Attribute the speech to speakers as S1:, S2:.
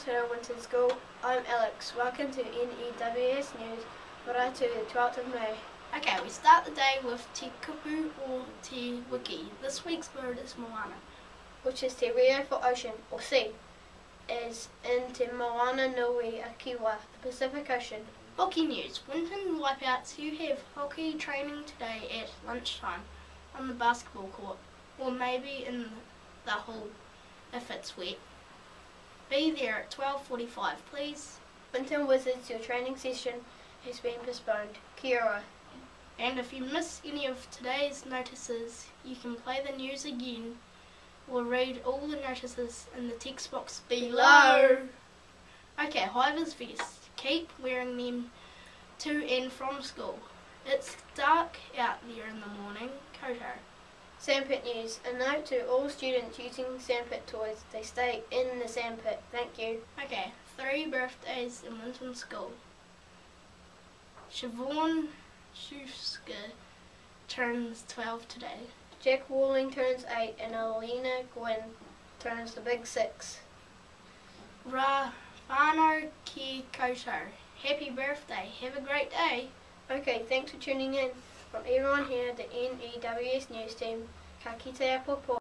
S1: to Winton School. I'm Alex. Welcome to N.E.W.S news for the 12th of May.
S2: Okay, we start the day with Te kupu or Te wiki. This week's word is moana,
S1: which is Te Rio for ocean or sea, is in Te Moana-nui-a-Kiwa, the Pacific Ocean.
S2: Hockey news. Winton Wipeouts who have hockey training today at lunchtime on the basketball court, or maybe in the hall if it's wet. Be there at 12:45, please.
S1: Winton Wizards, your training session has been postponed. Kia ora.
S2: And if you miss any of today's notices, you can play the news again or read all the notices in the text box below. Okay, HI VIZ VESTS. Keep wearing them to and from school. It's dark out there in the morning. Koutou.
S1: Sandpit news. A note to all students using Sandpit toys. They stay in the Sandpit. Thank you.
S2: Okay, 3 birthdays in Winton School. Siobhan Schuster turns 12 today.
S1: Jack Walling turns 8 and Alina Gwynn turns the big 6.
S2: Ra whānau ki koutou. Happy birthday. Have a great day.
S1: Okay, thanks for tuning in. From everyone here at the N.E.W.S news team, ka kite a popo.